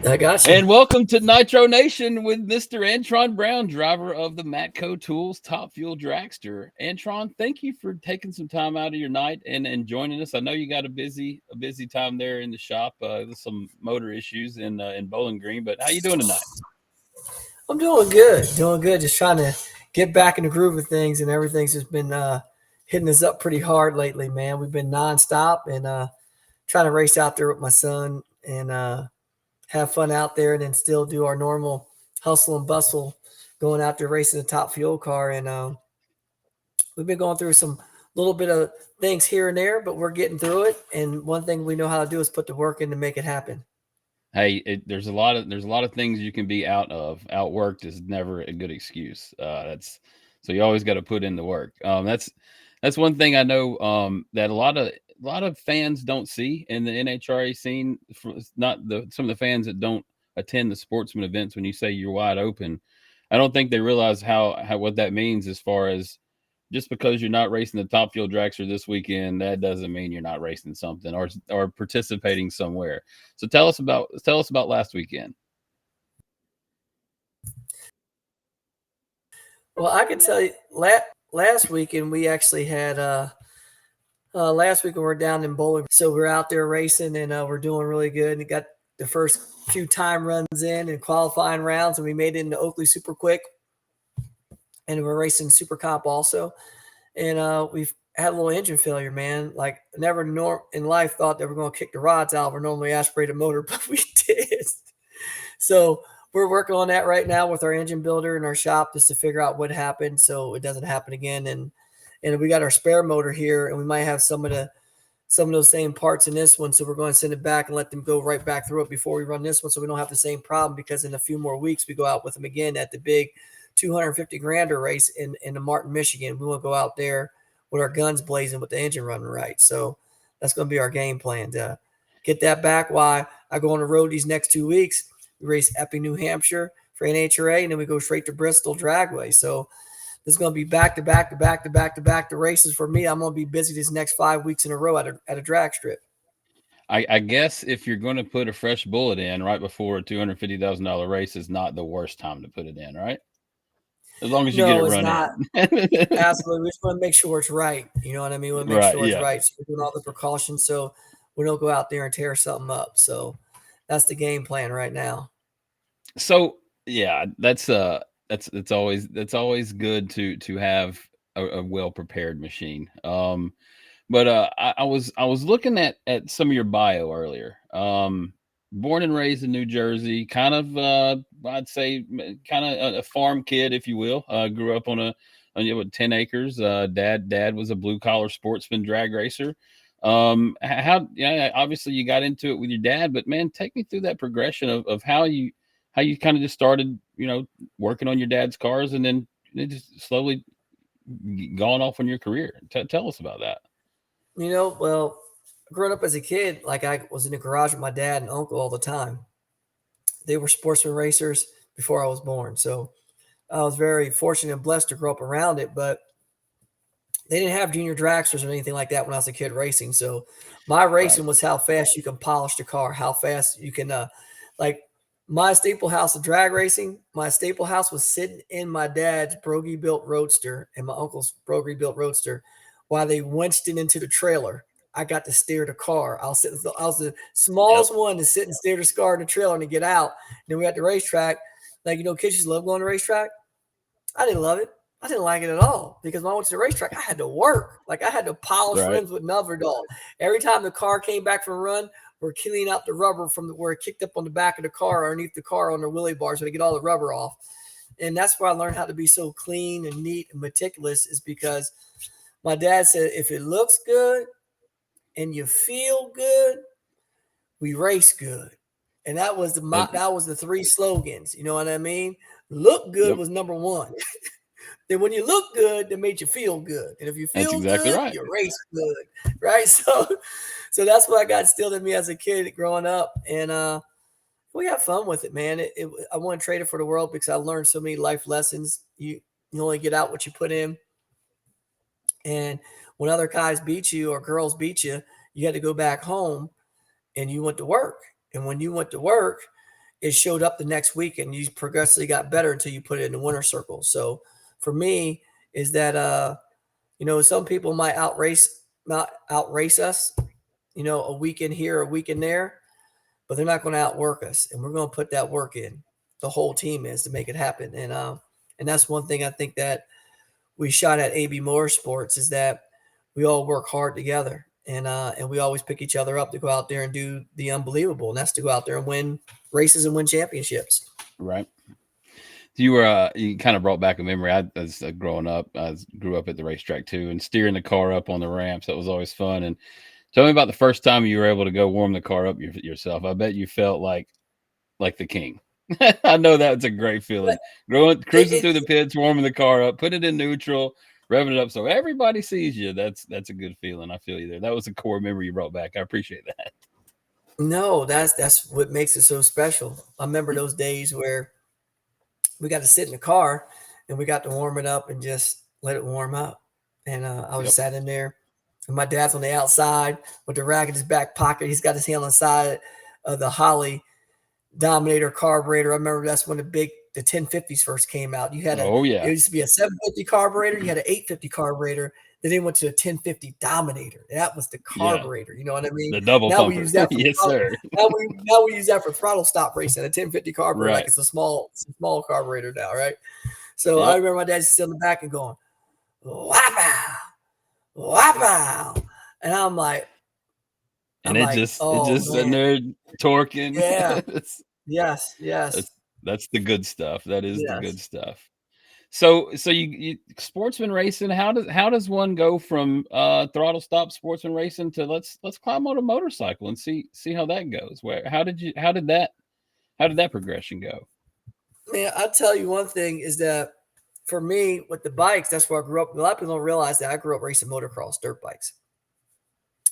I got you. And welcome to Nitro Nation with Mr. Antron Brown, driver of the Matco Tools Top Fuel Dragster. Antron, thank you for taking some time out of your night and joining us. I know you got a busy time there in the shop with some motor issues in Bowling Green, but how you doing tonight? I'm doing good. Doing good. Just trying to get back in the groove of things, and everything's just been hitting us up pretty hard lately, man. We've been nonstop and trying to race out there with my son and have fun out there, and then still do our normal hustle and bustle, going out there racing a top fuel car. And we've been going through some little bit of things here and there, but we're getting through it. And one thing we know how to do is put the work in to make it happen. Hey, there's a lot of things you can be out of. Outworked is never a good excuse. That's so you always got to put in the work. That's one thing I know that a lot of fans don't see in the NHRA scene. Not some of the fans that don't attend the sportsman events. When you say you're wide open, I don't think they realize how what that means as far as just because you're not racing the Top Fuel Dragster this weekend, that doesn't mean you're not racing something or participating somewhere. So tell us about last weekend. Well, I can tell you, last weekend we actually had last weekend we were down in Bowling, so we're out there racing and we're doing really good. And got the first few time runs in and qualifying rounds, and we made it into Oakley super quick. And we're racing Super Comp also, and we've had a little engine failure, man. Like never in life thought that we're going to kick the rods out of our normally aspirated motor, but we did. So we're working on that right now with our engine builder in our shop just to figure out what happened so it doesn't happen again. And we got our spare motor here, and we might have some of those same parts in this one. So we're going to send it back and let them go right back through it before we run this one, so we don't have the same problem, because in a few more weeks we go out with them again at the big 250 grander race in Martin, Michigan. We want to go out there with our guns blazing with the engine running right. So that's going to be our game plan to get that back while I go on the road these next 2 weeks. We race Epping, New Hampshire for NHRA, and then we go straight to Bristol Dragway. So there's going to be back to races for me. I'm going to be busy these next 5 weeks in a row at a drag strip. I guess if you're going to put a fresh bullet in right before a $250,000 race is not the worst time to put it in, right? As long as you get it No, it's run not. in. Absolutely. We just want to make sure it's right. You know what I mean? We want to make Right, sure it's yeah. right. So we're doing all the precautions so we don't go out there and tear something up. So that's the game plan right now. So yeah, that's always good to have a well prepared machine. But I was looking at some of your bio earlier. Born and raised in New Jersey, kind of I'd say kind of a farm kid, if you will. Grew up on 10 acres. Dad was a blue collar sportsman drag racer. How yeah, obviously you got into it with your dad, but man, take me through that progression of how you kind of just started, working on your dad's cars, and then it just slowly gone off on your career. Tell us about that. Well, growing up as a kid, like I was in the garage with my dad and uncle all the time. They were sportsman racers before I was born. So I was very fortunate and blessed to grow up around it. But they didn't have junior dragsters or anything like that when I was a kid racing. So my Right. racing was how fast you can polish the car, how fast you can, like my staple house of drag racing. My staple house was sitting in my dad's Brogy built roadster and my uncle's Brogy built roadster while they winched it into the trailer. I got to steer the car. I was the Yep. smallest one to sit and steer the car in the trailer and to get out. And then we at the racetrack. Like, kids just love going to the racetrack. I didn't love it. I didn't like it at all because when I went to the racetrack, I had to work. Like I had to polish Right. rims with Novidol. Every time the car came back from a run, we're cleaning out the rubber from where it kicked up on the back of the car or underneath the car on the wheelie bars so to get all the rubber off. And that's where I learned how to be so clean and neat and meticulous, is because my dad said, if it looks good and you feel good, we race good. And That, that was the three slogans. You know what I mean? Look good yep. was number one. Then when you look good, that made you feel good. And if you That's feel exactly good, right. you race good. Right. So that's what I got instilled in me as a kid growing up. And we have fun with it, man. I wouldn't trade it for the world because I learned so many life lessons. You only get out what you put in. And when other guys beat you or girls beat you, you had to go back home and you went to work. And when you went to work, it showed up the next week, and you progressively got better until you put it in the winner circle. So for me, is that some people might outrace us, a week in here, a week in there, but they're not going to outwork us, and we're going to put that work in. The whole team is to make it happen, and that's one thing I think that we shot at AB Motorsports is that we all work hard together, and we always pick each other up to go out there and do the unbelievable, and that's to go out there and win races and win championships. Right. You kind of brought back a memory. As growing up, grew up at the racetrack too, and steering the car up on the ramps. That was always fun. And tell me about the first time you were able to go warm the car up yourself. I bet you felt like the king. I know that's a great feeling. Cruising through the pits, warming the car up, put it in neutral, revving it up so everybody sees you. That's a good feeling. I feel you there. That was a core memory you brought back. I appreciate that. No, that's what makes it so special. I remember those days where we got to sit in the car and we got to warm it up and just let it warm up. And I was sat in there, and my dad's on the outside with the rack in his back pocket. He's got his hand on the side of the Holly Dominator carburetor. I remember that's when the 1050s first came out. You had it used to be a 750 carburetor. You had an 850 carburetor. Then they went to a 1050 Dominator. That was the carburetor. You know what I mean? The double now pumper. We use that for yes, sir. now we use that for throttle stop racing. A 1050 carburetor, Right. like it's a small carburetor now, right? So I remember my dad sitting in the back and going, "Wow, wow," and I'm like, just sitting there torquing. Yeah. Yes. That's the good stuff. That is the good stuff. So you sportsman racing, how does one go from throttle stop sportsman racing to let's climb on a motorcycle and see how that goes? How did that progression go? Man, I'll tell you one thing is that for me with the bikes, that's where I grew up. A lot of people don't realize that I grew up racing motocross dirt bikes.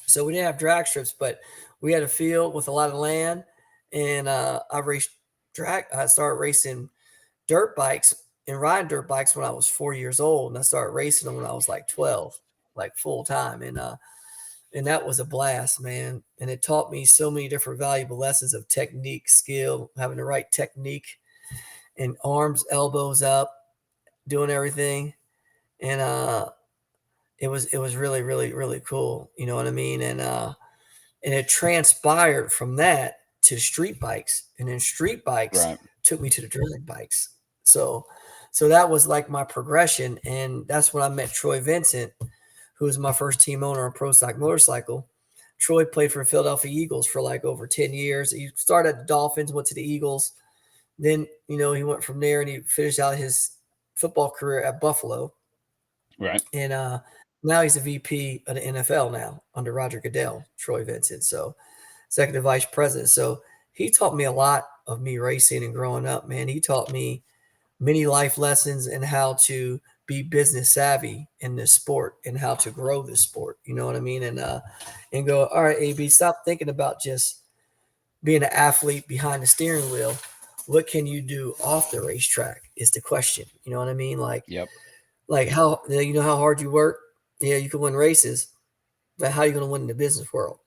So we didn't have drag strips, but we had a field with a lot of land, and I started racing dirt bikes and riding dirt bikes when I was 4 years old, and I started racing them when I was like 12, like full time, and that was a blast, man. And it taught me so many different valuable lessons of technique, skill, having the right technique, and arms, elbows up, doing everything, and it was really, really, really cool. You know what I mean? And it transpired from that to street bikes, and then street bikes took me to the drag bikes. So that was like my progression, and that's when I met Troy Vincent, who was my first team owner on Pro Stock Motorcycle. Troy played for the Philadelphia Eagles for like over 10 years. He started at the Dolphins, went to the Eagles. Then, he went from there and he finished out his football career at Buffalo. Right. And now he's a VP of the NFL now under Roger Goodell, Troy Vincent. So executive vice president. So he taught me a lot of me racing and growing up, man. He taught me many life lessons and how to be business savvy in this sport and how to grow this sport. You know what I mean? And go, all right, AB, stop thinking about just being an athlete behind the steering wheel. What can you do off the racetrack is the question. You know what I mean? Like how, how hard you work. Yeah, you can win races, but how are you going to win in the business world?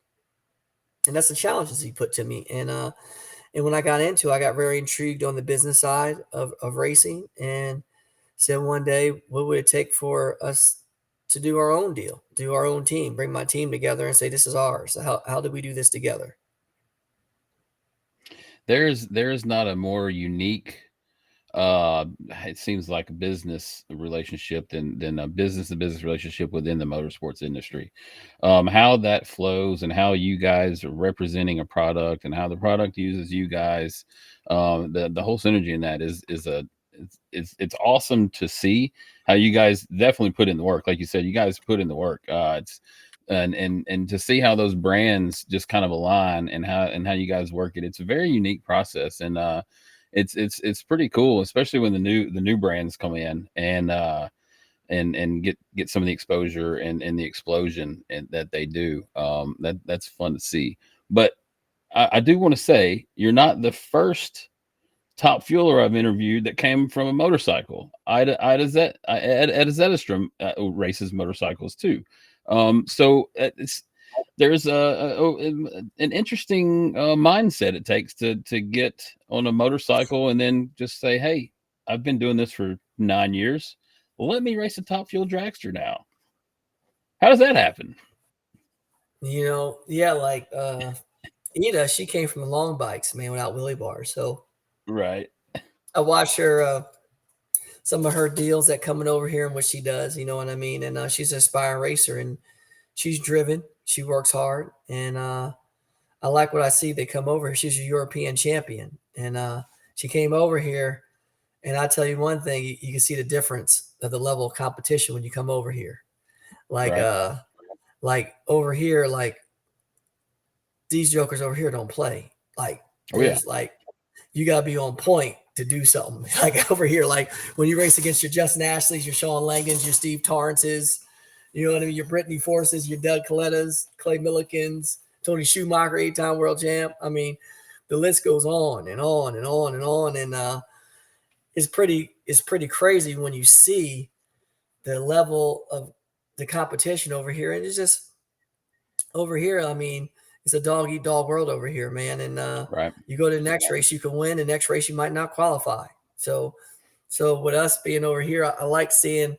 And that's the challenges he put to me. And when I got into it, I got very intrigued on the business side of racing and said one day, what would it take for us to do our own deal, do our own team, bring my team together and say, this is ours. So how do we do this together? There's not a more unique it seems like a business relationship than a business to business relationship within the motorsports industry. How that flows and how you guys are representing a product and how the product uses you guys. The whole synergy in that it's awesome to see how you guys definitely put in the work. Like you said, you guys put in the work. And to see how those brands just kind of align and how you guys work it. It's a very unique process, and it's pretty cool, especially when the new brands come in and get some of the exposure and the explosion that they do. That's fun to see. But I do want to say you're not the first top fueler I've interviewed that came from a motorcycle. Ed Zetterstrom races motorcycles too. So there's an interesting mindset it takes to get on a motorcycle and then just say, hey, I've been doing this for 9 years. Let me race a Top Fuel dragster now. How does that happen? Yeah, like Ida, she came from the long bikes, man, without wheelie bars. So Right. I watched her some of her deals that coming over here and what she does, you know what I mean? And she's an aspiring racer, and she's driven. She works hard, and I like what I see. They come over here. She's a European champion, and she came over here. And I tell you one thing, you can see the difference of the level of competition when you come over here. Like Right. like over here, like these jokers over here don't play. Like Oh yeah. there's like you gotta be on point to do something. Like over here, like when you race against your Justin Ashleys, your Sean Langdons, your Steve Torrances, you know what I mean, your Brittany Forces, your Doug Colettas, Clay Millikins, Tony Schumacher, 8-time world champ. I mean, the list goes on and on and on and on. And it's pretty crazy when you see the level of the competition over here. And it's just over here, I mean, it's a dog eat dog world over here, man. And Right. you go to the next race, you can win. The next race, you might not qualify. So with us being over here, I like seeing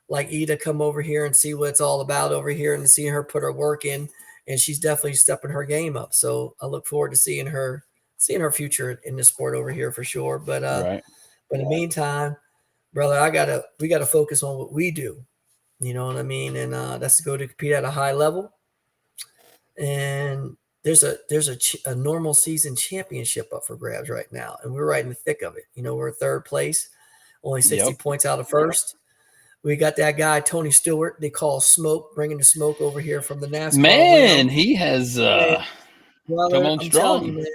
like Ida come over here and see what it's all about over here, and seeing her put her work in. And she's definitely stepping her game up. So I look forward to seeing her future in the sport over here for sure. Right. But in the meantime, brother, we gotta focus on what we do. You know what I mean? And that's to go to compete at a high level. And there's a normal season championship up for grabs right now, and we're right in the thick of it. We're third place, only 60 Yep. points out of first. We got that guy Tony Stewart. They call Smoke, bringing the smoke over here from the NASCAR Man, realm. he has And come brother, on I'm telling you, strong. man,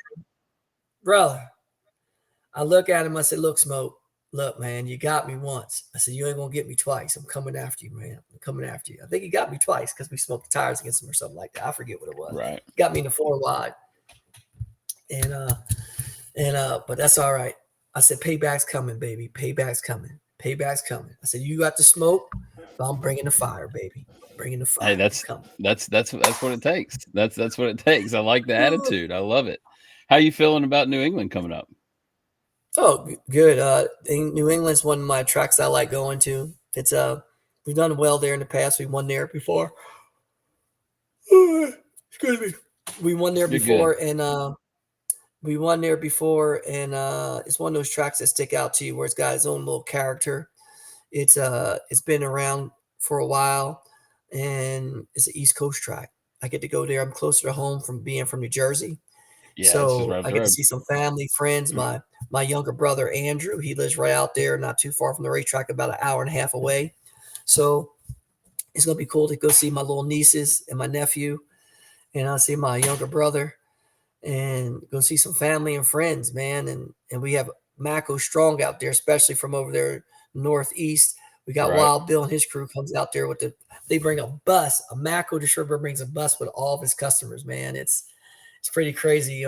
brother. I look at him. I said, "Look, Smoke. Look, man. You got me once." I said, "You ain't gonna get me twice. I'm coming after you, man. I'm coming after you." I think he got me twice because we smoked the tires against him or something like that. I forget what it was. Right. He got me in the 4 wide, and but that's all right. I said, "Payback's coming, baby. Payback's coming. Payback's coming." I said, "You got the smoke, but I'm bringing the fire, baby. I'm bringing the Hey, fire. I'm coming." that's what it takes. That's what it takes. I like the attitude. I love it. How you feeling about New England coming up? Oh, good. New England's one of my tracks I like going to. It's we've done well there in the past. We won there before. Excuse me. We won there You're good. before, and it's one of those tracks that stick out to you where it's got its own little character. It's been around for a while, and it's an East Coast track. I get to go there. I'm closer to home from being from New Jersey, Yeah, it's just so right up I the get to road. see some family, friends. My younger brother Andrew, he lives right out there, not too far from the racetrack, about an hour and a half away. So it's gonna be cool to go see my little nieces and my nephew, and I'll see my younger brother and go see some family and friends, man. And we have Mako Strong out there, especially from over there northeast. We got Right. Wild Bill and his crew comes out there they bring a bus. A Mako distributor brings a bus with all of his customers, man. It's pretty crazy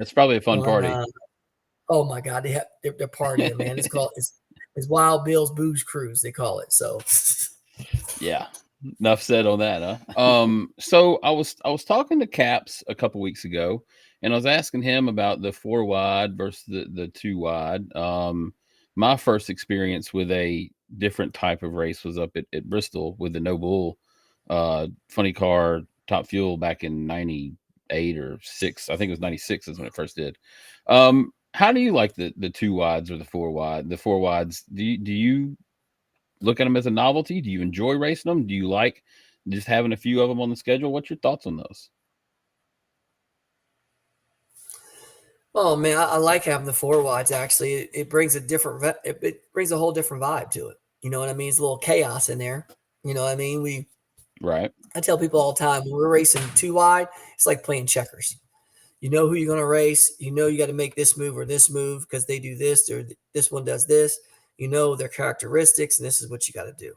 It's probably a fun on party. oh my god, they're partying, man. It's Wild Bill's Booze Cruise, they call it. So Yeah. Enough said on that, huh? So I was talking to Caps a couple weeks ago, and I was asking him about the 4 wide versus the 2 wide. My first experience with a different type of race was up at Bristol with the No Bull funny car Top Fuel back in 98 or 6. I think it was 96 is when it first did. How do you like the 2 wides or the 4 wide? The 4 wides, do you look at them as a novelty? Do you enjoy racing them? Do you like just having a few of them on the schedule? What's your thoughts on those? oh man, I like having the 4 wides. Actually, it brings it brings a whole different vibe to it. You know what I mean? It's a little chaos in there. You know what I mean? Right. I tell people all the time when we're racing 2 wide, it's like playing checkers. You know who you're going to race. You know you got to make this move or this move because they do this or this one does this. You know their characteristics, and this is what you got to do.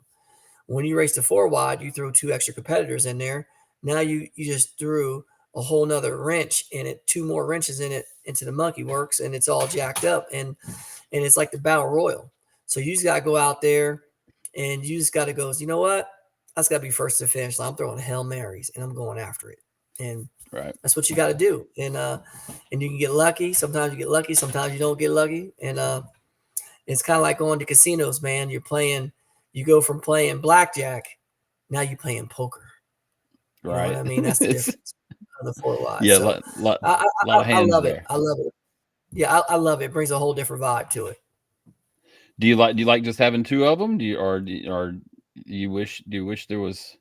When you race the 4 wide, you throw 2 extra competitors in there. Now you just threw a whole nother wrench in it, 2 more wrenches in it into the monkey works, and it's all jacked up. And it's like the battle royal. So you just gotta go out there and you just gotta go, you know what? I just gotta be first to the finish line. I'm throwing Hail Marys and I'm going after it. and Right. that's what you got to do. And you can get lucky. Sometimes you get lucky. Sometimes you don't get lucky. And it's kind of like going to casinos, man. You go from playing blackjack, now you're playing poker. You know what Right. I mean? That's the difference of the 4 wide. Yeah, So lot of I hands love it. there. I love it. Yeah, I love it. It brings a whole different vibe to it. Do you like just having two of them? Do you wish there was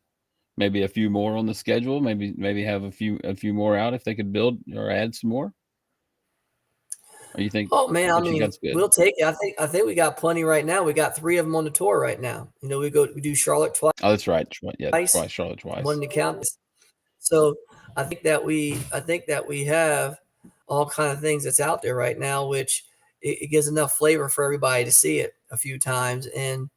maybe a few more on the schedule? Maybe have a few more out if they could build or add some more? Or you think Oh man, I what you mean, got's good? we'll take it. I think we got plenty right now. We got 3 of them on the tour right now. We do Charlotte Oh, that's right. Yeah, twice, twice, Charlotte one twice. in the counties. So I think that we have all kind of things that's out there right now, which it gives enough flavor for everybody to see it a few times, and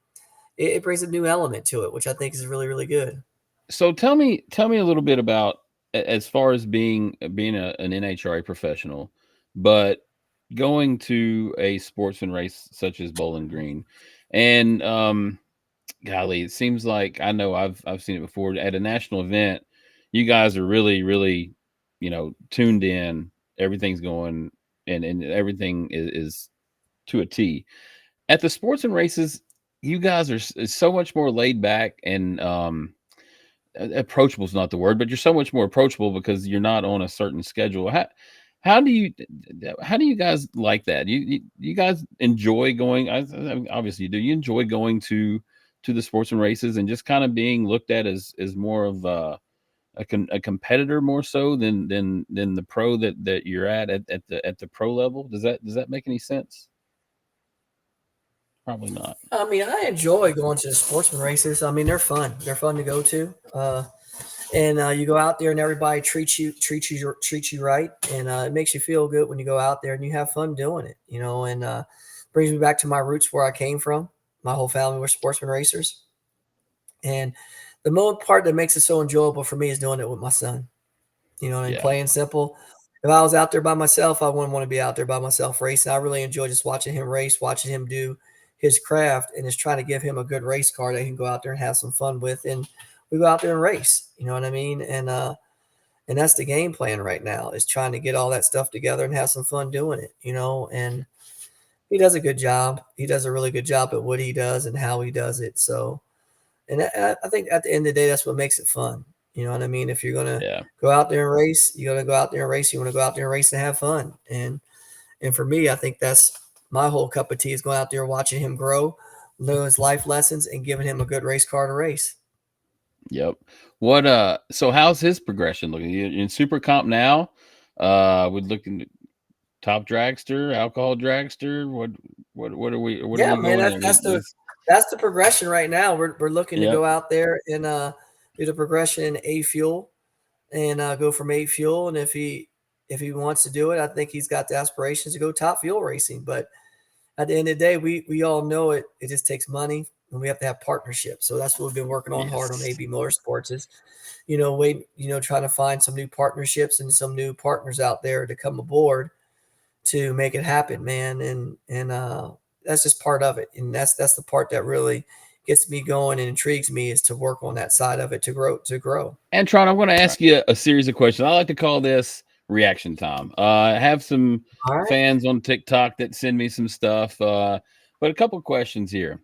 it brings a new element to it, which I think is really really good. So tell me a little bit about as far as being an NHRA professional, but going to a sportsman race such as Bowling Green, and golly, it seems like I know I've seen it before at a national event. You guys are really really, tuned in. Everything's going and everything is to a T. At the sportsman races, you guys are so much more laid back and approachable is not the word, but you're so much more approachable because you're not on a certain schedule. How do you how do you guys like that? You guys enjoy going? Obviously, you do. You enjoy going to the sportsman races and just kind of being looked at as more of a competitor more so than the pro that you're at the pro level. Does that make any sense? Probably not. I mean, I enjoy going to the sportsman races. I mean, they're fun. They're fun to go to. And you go out there and everybody treats you right, and it makes you feel good when you go out there and you have fun doing it. And brings me back to my roots where I came from. My whole family were sportsman racers, and the main part that makes it so enjoyable for me is doing it with my son. Yeah. Playing simple. If I was out there by myself, I wouldn't want to be out there by myself racing. I really enjoy just watching him race, watching him do his craft, and just trying to give him a good race car that he can go out there and have some fun with. And we go out there and race. You know what I mean? And that's the game plan right now, is trying to get all that stuff together and have some fun doing it. And he does a good job. He does a really good job at what he does and how he does it. So, and I think at the end of the day, that's what makes it fun. You know what I mean? If you're gonna Yeah. go out there and race, you gotta go out there and race. You want to go out there and race and have fun. And for me, I think that's my whole cup of tea, is going out there watching him grow, learn his life lessons, and giving him a good race car to race. Yep. So how's his progression looking? You in super comp now? We're looking at top dragster, alcohol dragster. What are Yeah, we man, going that's in? that's the that's the progression right now. We're looking to Yep. go out there and do the progression in A fuel, and go from A fuel. And if he wants to do it, I think he's got the aspirations to go top fuel racing. But at the end of the day, we all know it just takes money, and we have to have partnerships. So that's what we've been working on hard on Yes. AB Motorsports, is trying to find some new partnerships and some new partners out there to come aboard to make it happen, man. And that's just part of it. And that's the part that really gets me going and intrigues me, is to work on that side of it, to grow. Antron, I'm going to ask you a series of questions. I like to call this reaction time. I have some All right. fans on TikTok that send me some stuff, but a couple of questions here: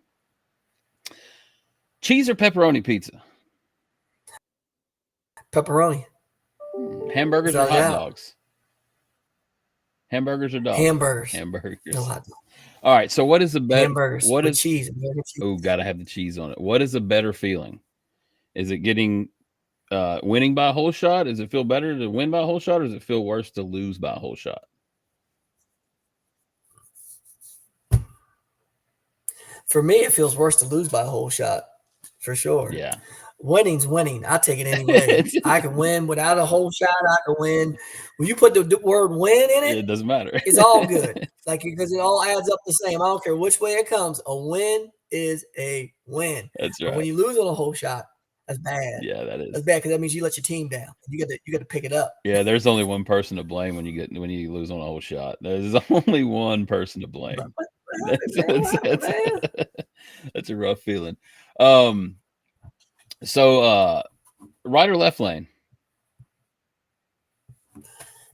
cheese or pepperoni pizza? Pepperoni, Hamburgers or without a hot doubt. dogs? Hamburgers or dog food? Hamburgers. No Hamburgers. hot dog. All right. So what is the bet? Hamburgers What with is? cheese. American Oh, cheese. gotta have the cheese on it. What is a better feeling? Is it getting winning by a whole shot? Does it feel better to win by a whole shot, or does it feel worse to lose by a whole shot? For me, it feels worse to lose by a whole shot, for sure. Yeah. Winning's winning. I take it any way. I can win without a whole shot. I can win. When you put the word win in it, It doesn't matter. it's all good. Like, because it all adds up the same. I don't care which way it comes. A win is a win. That's But when right. you lose on a whole shot, that's bad. Yeah, that That's is. bad, because that means you let your team down. You got to pick it up. Yeah, there's only one person to blame when you lose on a whole shot. There's only one person to But blame. what happened, That's man? What that's happened, that's, man? that's a rough feeling. Um, so right or left lane?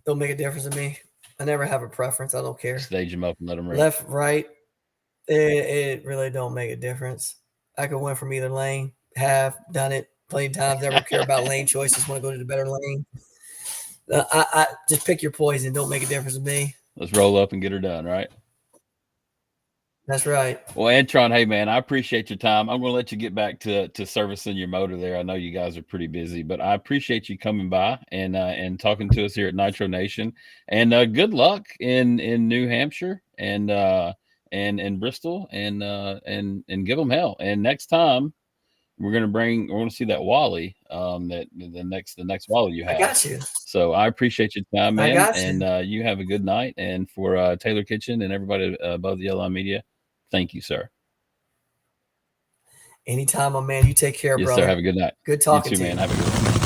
don't make a difference to me. I never have a preference. I don't care. Stage them up and let them rip. Left, right, it really don't make a difference. I could win from either lane. Have done it plenty of times. Never care about lane choices. Want to go to the better lane. I just pick your poison. Don't make a difference to me. Let's roll up and get her done, right? That's right. Well, Antron, hey man, I appreciate your time. I'm going to let you get back to servicing your motor there. I know you guys are pretty busy, but I appreciate you coming by and talking to us here at Nitro Nation. And good luck in New Hampshire and in Bristol and give them hell. And next time we're going to see that Wally, that the next Wally you have. I got you. So I appreciate your time, man. I got you. And you have a good night. And for Taylor Kitchen and everybody above the Yellow Media, thank you, sir. Anytime, my man. You take care, yes, brother. Sir. Have a good night. Good talking you too, to man. you. Have a good one.